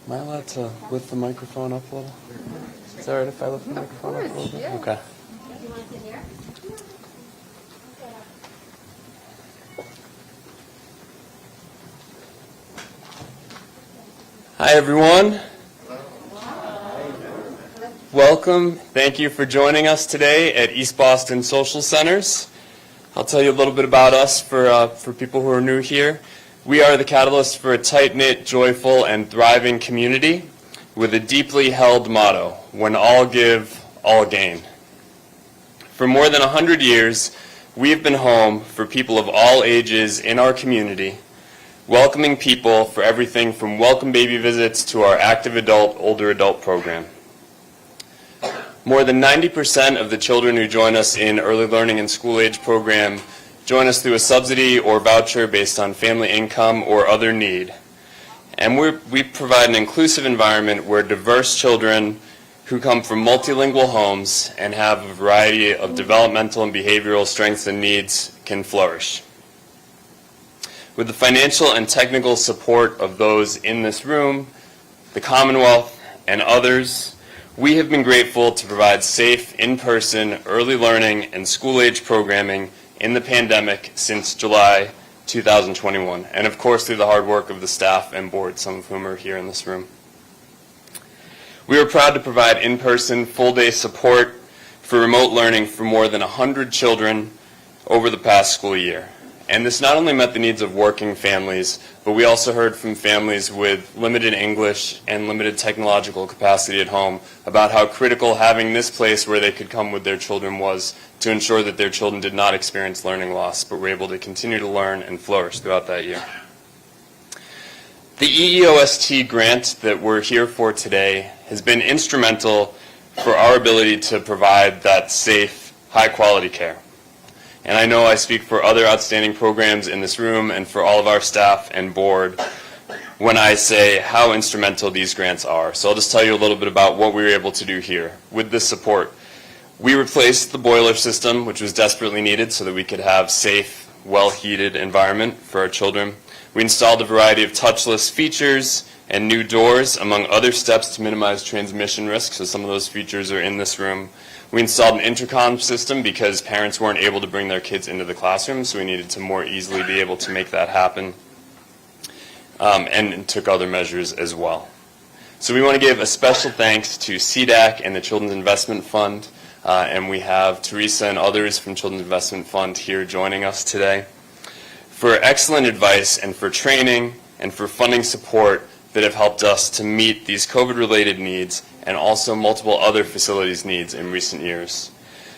Am I allowed to lift the microphone up a little? Is that all right if I lift the microphone up a little bit? Yeah. Okay. You want to sit here? Hi, everyone. Welcome. Thank you for joining us today at East Boston Social Centers. I'll tell you a little bit about us for people who are new here. We are the catalyst for a tight-knit, joyful, and thriving community with a deeply held motto: when all give, all gain. For more than 100 years, we have been home for people of all ages in our community, welcoming people for everything from welcome baby visits to our active adult, older adult program. More than 90% of the children who join us in early learning and school age program join us through a subsidy or voucher based on family income or other need. And we provide an inclusive environment where diverse children who come from multilingual homes and have a variety of developmental and behavioral strengths and needs can flourish. With the financial and technical support of those in this room, the Commonwealth, and others, we have been grateful to provide safe, in-person, early learning and school-age programming in the pandemic since July 2021, and of course through the hard work of the staff and board, some of whom are here in this room. We are proud to provide in-person, full-day support for remote learning for more than 100 children over the past school year. And this not only met the needs of working families, but we also heard from families with limited English and limited technological capacity at home about how critical having this place where they could come with their children was to ensure that their children did not experience learning loss, but were able to continue to learn and flourish throughout that year. The EEOST grant that we're here for today has been instrumental for our ability to provide that safe, high-quality care. And I know I speak for other outstanding programs in this room and for all of our staff and board when I say how instrumental these grants are. So I'll just tell you a little bit about what we were able to do here with this support. We replaced the boiler system, which was desperately needed so that we could have safe, well-heated environment for our children. We installed a variety of touchless features and new doors, among other steps to minimize transmission risk, so some of those features are in this room. We installed an intercom system because parents weren't able to bring their kids into the classroom, so we needed to more easily be able to make that happen, and took other measures as well. So we want to give a special thanks to CDAC and the Children's Investment Fund, and we have Teresa and others from Children's Investment Fund here joining us today, for excellent advice and for training and for funding support that have helped us to meet these COVID-related needs and also multiple other facilities needs in recent years.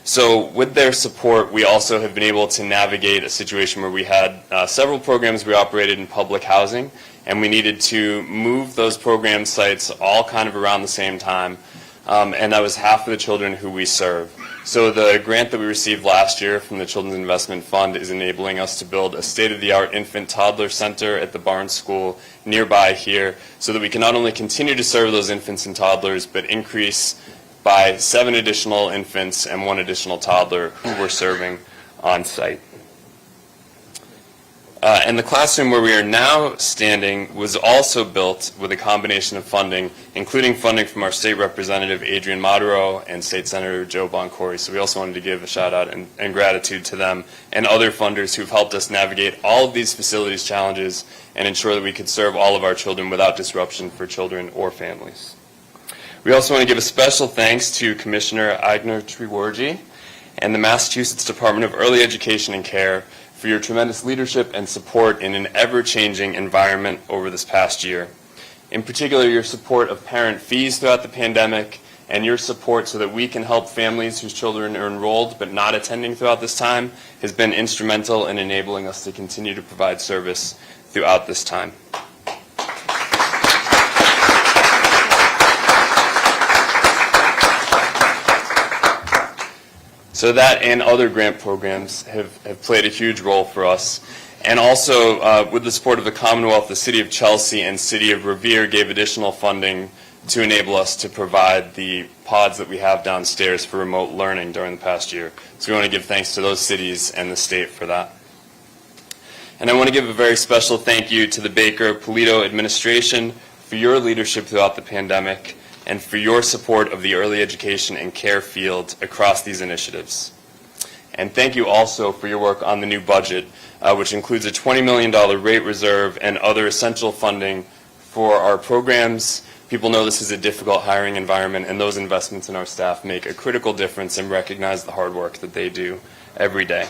So with their support, we also have been able to navigate a situation where we had several programs we operated in public housing, and we needed to move those program sites all kind of around the same time, and that was half of the children who we serve. So the grant that we received last year from the Children's Investment Fund is enabling us to build a state-of-the-art infant-toddler center at the Barnes School nearby here so that we can not only continue to serve those infants and toddlers, but increase by 7 additional infants and 1 additional toddler who we're serving on site. And the classroom where we are now standing was also built with a combination of funding, including funding from our state representative Adrian Maduro and State Senator Joe Boncory. So we also wanted to give a shout out and gratitude to them and other funders who've helped us navigate all of these facilities challenges and ensure that we could serve all of our children without disruption for children or families. We also want to give a special thanks to Commissioner Aigner-Treworgy and the Massachusetts Department of Early Education and Care for your tremendous leadership and support in an ever-changing environment over this past year. In particular, your support of parent fees throughout the pandemic and your support so that we can help families whose children are enrolled but not attending throughout this time has been instrumental in enabling us to continue to provide service throughout this time. So that and other grant programs have played a huge role for us. And also, with the support of the Commonwealth, the City of Chelsea and City of Revere gave additional funding to enable us to provide the pods that we have downstairs for remote learning during the past year. So we want to give thanks to those cities and the state for that. And I want to give a very special thank you to the Baker Polito administration for your leadership throughout the pandemic, and for your support of the early education and care field across these initiatives. And thank you also for your work on the new budget, which includes a $20 million rate reserve and other essential funding for our programs. People know this is a difficult hiring environment, and those investments in our staff make a critical difference and recognize the hard work that they do every day.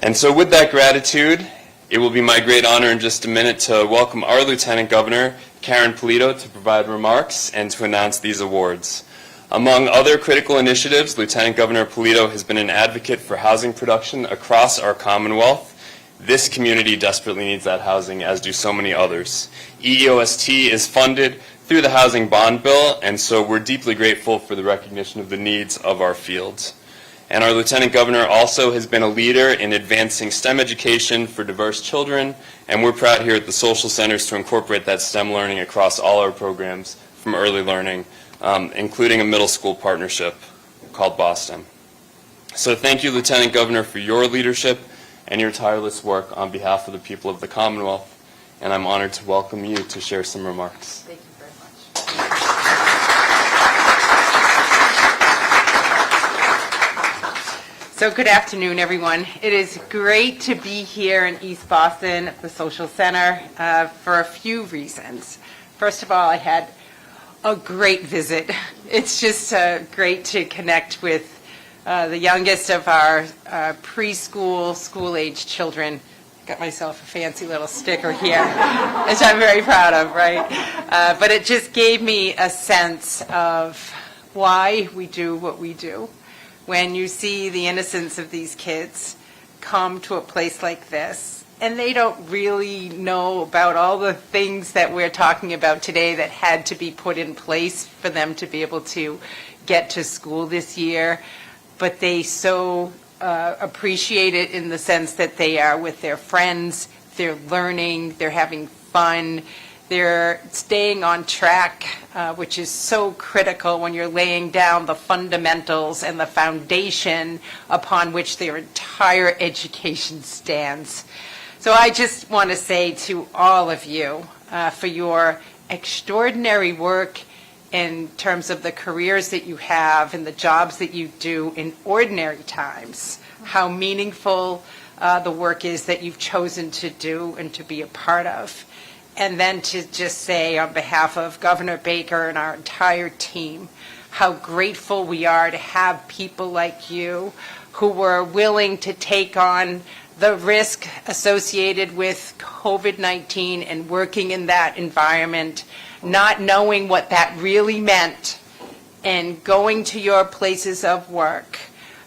And so with that gratitude, it will be my great honor in just a minute to welcome our Lieutenant Governor, Governor Polito, to provide remarks and to announce these awards. Among other critical initiatives, Lieutenant Governor Polito has been an advocate for housing production across our Commonwealth. This community desperately needs that housing, as do so many others. EEOST is funded through the Housing Bond Bill, and so we're deeply grateful for the recognition of the needs of our fields. And our Lieutenant Governor also has been a leader in advancing STEM education for diverse children, and we're proud here at the Social Centers to incorporate that STEM learning across all our programs from early learning, including a middle school partnership called Boston. So thank you, Lieutenant Governor, for your leadership and your tireless work on behalf of the people of the Commonwealth, and I'm honored to welcome you to share some remarks. Thank you very much. So good afternoon, everyone. It is great to be here in East Boston at the Social Center for a few reasons. First of all, I had a great visit. It's just great to connect with the youngest of our preschool, school-age children. Got myself a fancy little sticker here, which I'm very proud of, right? But it just gave me a sense of why we do what we do. When you see the innocence of these kids come to a place like this, and they don't really know about all the things that we're talking about today that had to be put in place for them to be able to get to school this year, but they so appreciate it in the sense that they are with their friends, they're learning, they're having fun, they're staying on track, which is so critical when you're laying down the fundamentals and the foundation upon which their entire education stands. So I just want to say to all of you for your extraordinary work in terms of the careers that you have and the jobs that you do in ordinary times, how meaningful the work is that you've chosen to do and to be a part of. And then to just say on behalf of Governor Baker and our entire team, how grateful we are to have people like you who were willing to take on the risk associated with COVID-19 and working in that environment, not knowing what that really meant, and going to your places of work,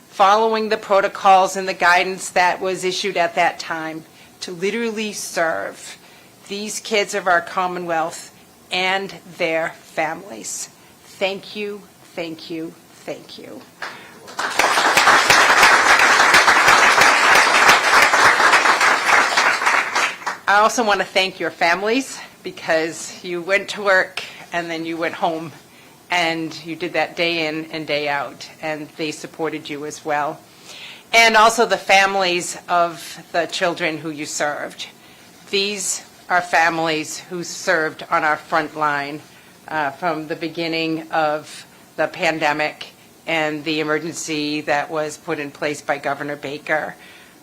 following the protocols and the guidance that was issued at that time to literally serve these kids of our Commonwealth and their families. Thank you, thank you, thank you. I also want to thank your families because you went to work and then you went home and you did that day in and day out, and they supported you as well. And also the families of the children who you served. These are families who served on our front line from the beginning of the pandemic and the emergency that was put in place by Governor Baker,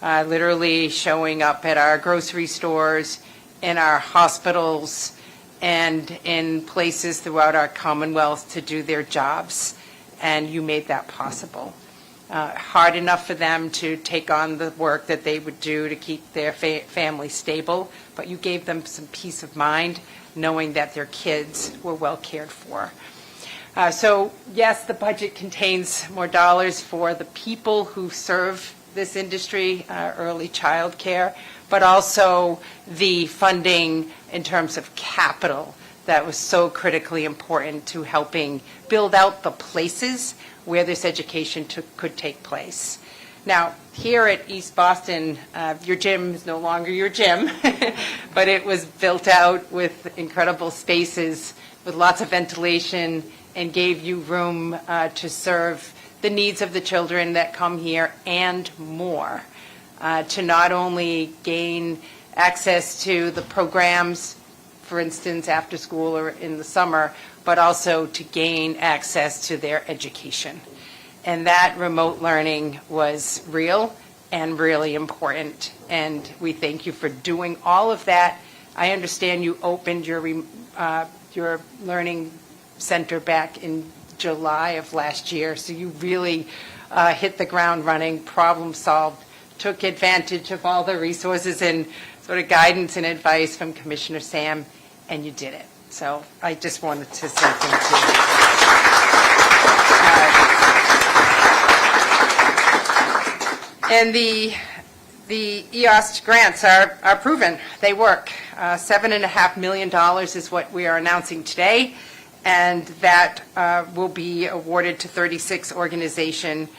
literally showing up at our grocery stores, in our hospitals, and in places throughout our Commonwealth to do their jobs, and you made that possible. Hard enough for them to take on the work that they would do to keep their family stable, but you gave them some peace of mind knowing that their kids were well cared for. So yes, the budget contains more dollars for the people who serve this industry, early child care, but also the funding in terms of capital that was so critically important to helping build out the places where this education could take place. Now, here at East Boston, your gym is no longer your gym, but it was built out with incredible spaces with lots of ventilation and gave you room to serve the needs of the children that come here and more, to not only gain access to the programs, for instance, after school or in the summer, but also to gain access to their education. And that remote learning was real and really important, and we thank you for doing all of that. I understand you opened your learning center back in July of last year, so you really hit the ground running, problem solved, took advantage of all the resources and sort of guidance and advice from Commissioner Sam, and you did it. So I just wanted to say thank you. And the EOST grants are proven. They work. $7.5 million is what we are announcing today, and that will be awarded to 36 organizations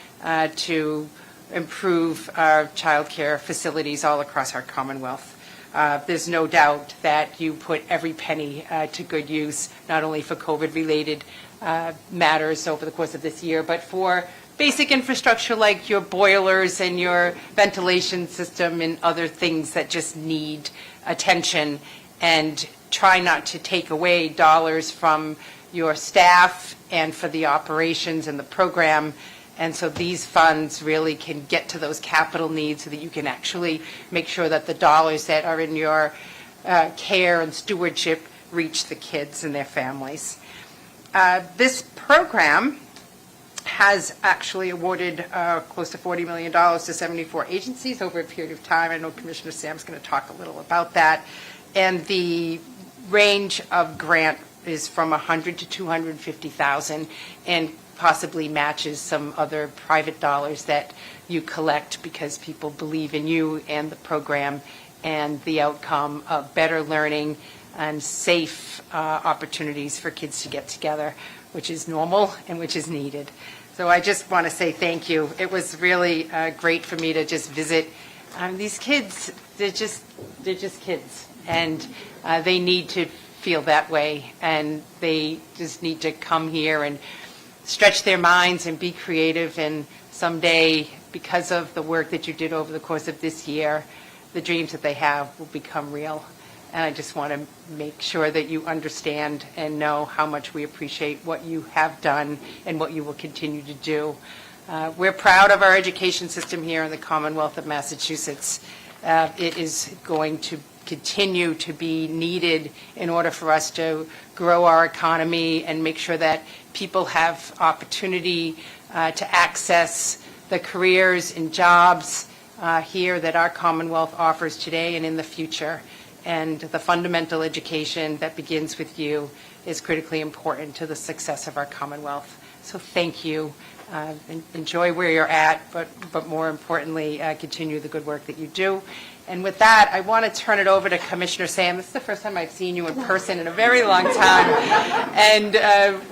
to improve our childcare facilities all across our Commonwealth. There's no doubt that you put every penny to good use, not only for COVID-related matters over the course of this year, but for basic infrastructure like your boilers and your ventilation system and other things that just need attention, and try not to take away dollars from your staff and for the operations and the program. And so these funds really can get to those capital needs so that you can actually make sure that the dollars that are in your care and stewardship reach the kids and their families. This program has actually awarded close to $40 million to 74 agencies over a period of time. I know Commissioner Sam's going to talk a little about that. And the range of grant is from $100,000 to $250,000, and possibly matches some other private dollars that you collect because people believe in you and the program and the outcome of better learning and safe opportunities for kids to get together, which is normal and which is needed. So I just want to say thank you. It was really great for me to just visit. These kids, they're just kids, and they need to feel that way, and they just need to come here and stretch their minds and be creative, and someday, because of the work that you did over the course of this year, the dreams that they have will become real. And I just want to make sure that you understand and know how much we appreciate what you have done and what you will continue to do. We're proud of our education system here in the Commonwealth of Massachusetts. It is going to continue to be needed in order for us to grow our economy and make sure that people have opportunity to access the careers and jobs here that our Commonwealth offers today and in the future. And the fundamental education that begins with you is critically important to the success of our Commonwealth. So thank you. Enjoy where you're at, but more importantly, continue the good work that you do. And with that, I want to turn it over to Commissioner Sam. This is the first time I've seen you in person in a very long time. And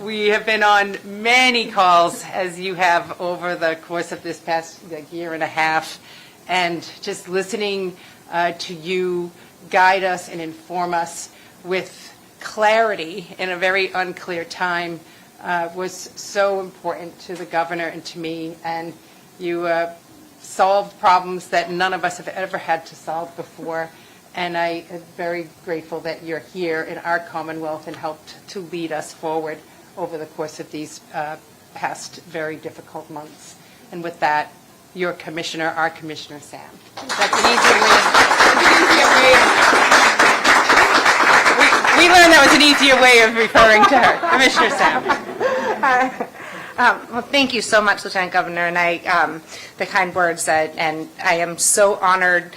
we have been on many calls, as you have, over the course of this past year and a half. And just listening to you guide us and inform us with clarity in a very unclear time was so important to the governor and to me. And you solved problems that none of us have ever had to solve before. And I am very grateful that you're here in our Commonwealth and helped to lead us forward over the course of these past very difficult months. And with that, your commissioner, our Commissioner Sam. That's an easier way. We learned that was an easier way of referring to her. Commissioner Sam. Well, thank you so much, Lieutenant Governor, and the kind words, and I am so honored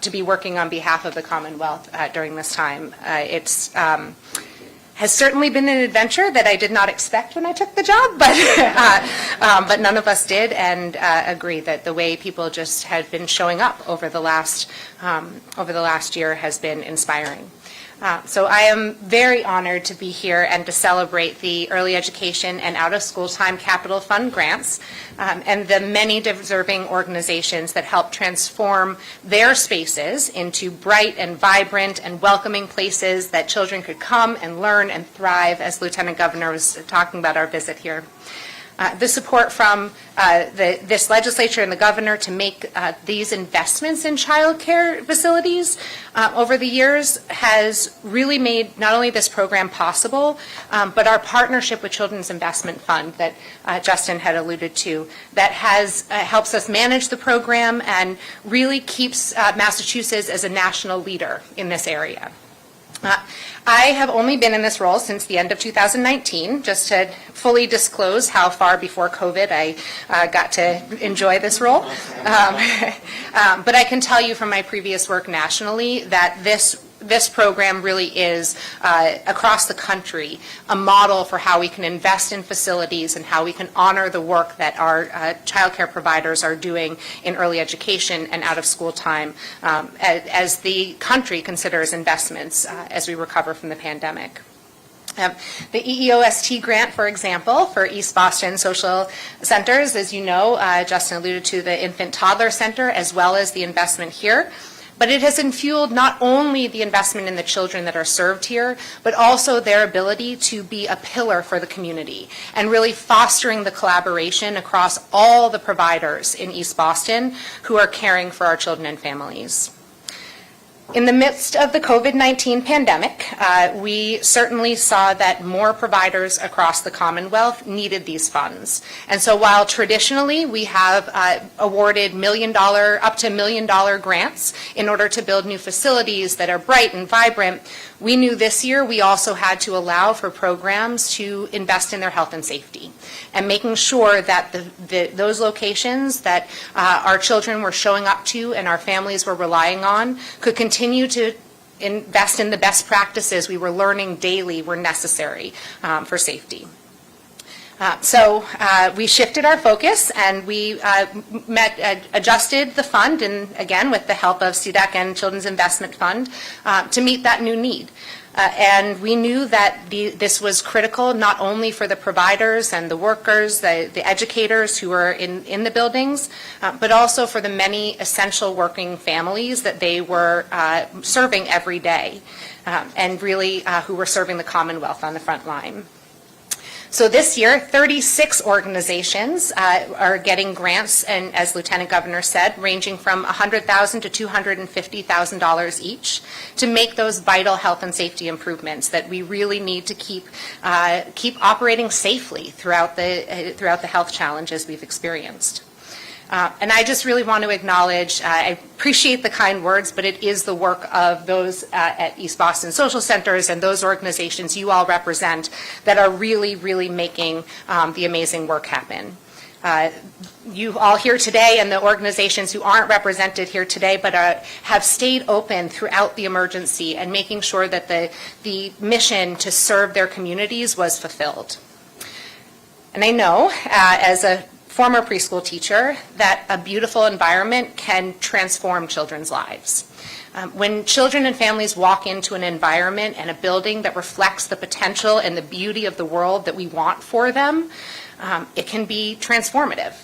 to be working on behalf of the Commonwealth during this time. It's has certainly been an adventure that I did not expect when I took the job, but none of us did, and agree that the way people just had been showing up over the last year has been inspiring. So I am very honored to be here and to celebrate the early education and out-of-school time capital fund grants and the many deserving organizations that help transform their spaces into bright and vibrant and welcoming places that children could come and learn and thrive, as Lieutenant Governor was talking about our visit here. The support from this legislature and the governor to make these investments in childcare facilities over the years has really made not only this program possible, but our partnership with Children's Investment Fund that Justin had alluded to, that has helps us manage the program and really keeps Massachusetts as a national leader in this area. I have only been in this role since the end of 2019, just to fully disclose how far before COVID I got to enjoy this role. But I can tell you from my previous work nationally that this program really is, across the country, a model for how we can invest in facilities and how we can honor the work that our childcare providers are doing in early education and out-of-school time as the country considers investments as we recover from the pandemic. The EEOST grant, for example, for East Boston Social Centers, as you know, Justin alluded to the Infant Toddler Center as well as the investment here. But it has fueled not only the investment in the children that are served here, but also their ability to be a pillar for the community and really fostering the collaboration across all the providers in East Boston who are caring for our children and families. In the midst of the COVID-19 pandemic, we certainly saw that more providers across the Commonwealth needed these funds. And so while traditionally we have awarded up to $1 million grants in order to build new facilities that are bright and vibrant, we knew this year we also had to allow for programs to invest in their health and safety and making sure that those locations that our children were showing up to and our families were relying on could continue to invest in the best practices we were learning daily were necessary for safety. So we shifted our focus and we adjusted the fund, and again with the help of CDEC and Children's Investment Fund, to meet that new need. And we knew that this was critical not only for the providers and the workers, the educators who were in the buildings, but also for the many essential working families that they were serving every day, and really who were serving the Commonwealth on the front line. So this year, 36 organizations are getting grants, and as Lieutenant Governor said, ranging from $100,000 to $250,000 each to make those vital health and safety improvements that we really need to keep operating safely throughout the health challenges we've experienced. And I just really want to acknowledge, I appreciate the kind words, but it is the work of those at East Boston Social Centers and those organizations you all represent that are really, really making the amazing work happen. You all here today and the organizations who aren't represented here today but have stayed open throughout the emergency and making sure that the mission to serve their communities was fulfilled. And I know, as a former preschool teacher, that a beautiful environment can transform children's lives. When children and families walk into an environment and a building that reflects the potential and the beauty of the world that we want for them, it can be transformative.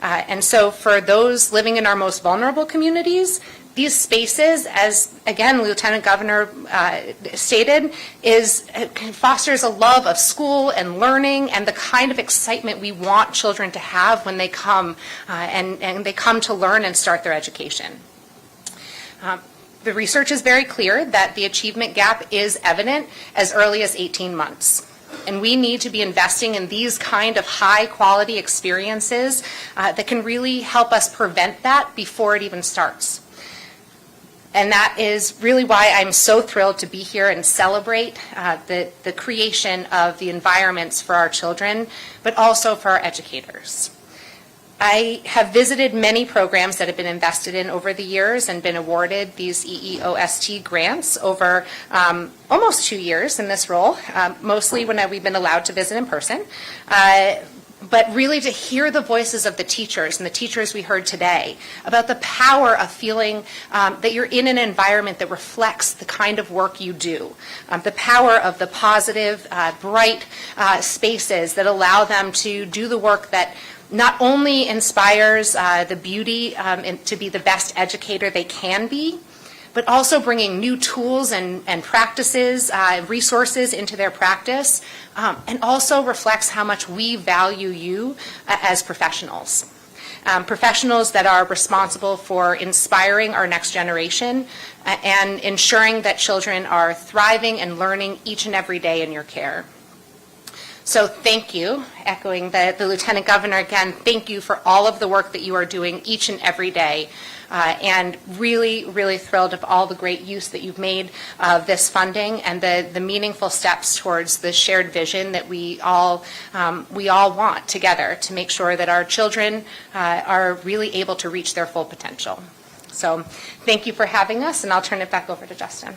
And so for those living in our most vulnerable communities, these spaces, as again Lieutenant Governor stated, fosters a love of school and learning and the kind of excitement we want children to have when they come and they come to learn and start their education. The research is very clear that the achievement gap is evident as early as 18 months. And we need to be investing in these kind of high quality experiences that can really help us prevent that before it even starts. And that is really why I'm so thrilled to be here and celebrate the creation of the environments for our children, but also for our educators. I have visited many programs that have been invested in over the years and been awarded these EEOST grants over almost 2 years in this role, mostly when we've been allowed to visit in person. But really to hear the voices of the teachers and the teachers we heard today about the power of feeling that you're in an environment that reflects the kind of work you do, the power of the positive, bright spaces that allow them to do the work that not only inspires the beauty and to be the best educator they can be, but also bringing new tools and practices, resources into their practice, and also reflects how much we value you as professionals. Professionals that are responsible for inspiring our next generation and ensuring that children are thriving and learning each and every day in your care. So thank you, echoing the Lieutenant Governor again, thank you for all of the work that you are doing each and every day. And really, really thrilled of all the great use that you've made of this funding and the meaningful steps towards the shared vision that we all want together to make sure that our children are really able to reach their full potential. So thank you for having us, and I'll turn it back over to Justin.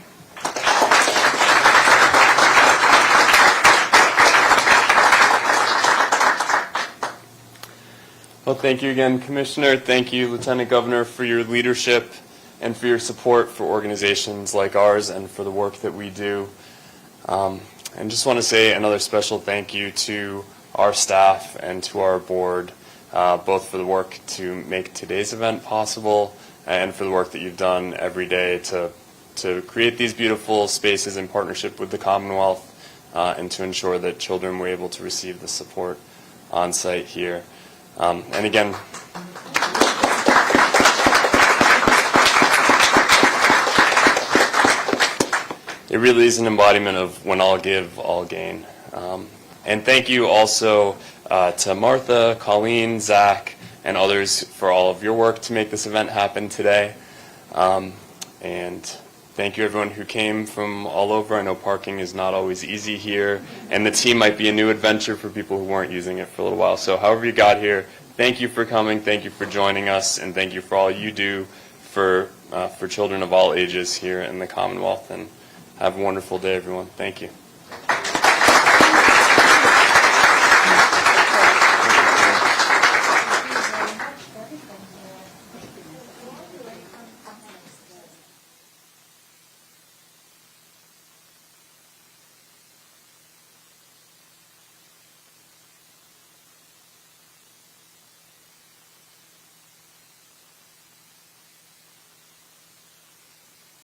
Well, thank you again, Commissioner. Thank you, Lieutenant Governor, for your leadership and for your support for organizations like ours and for the work that we do. And just want to say another special thank you to our staff and to our board, both for the work to make today's event possible and for the work that you've done every day to create these beautiful spaces in partnership with the Commonwealth and to ensure that children were able to receive the support on site here. And again, it really is an embodiment of when all give, all gain. And thank you also to Martha, Colleen, Zach, and others for all of your work to make this event happen today. And thank you everyone who came from all over. I know parking is not always easy here, and the team might be a new adventure for people who weren't using it for a little while. So however you got here, thank you for coming, thank you for joining us, and thank you for all you do for children of all ages here in the Commonwealth. And have a wonderful day, everyone. Thank you.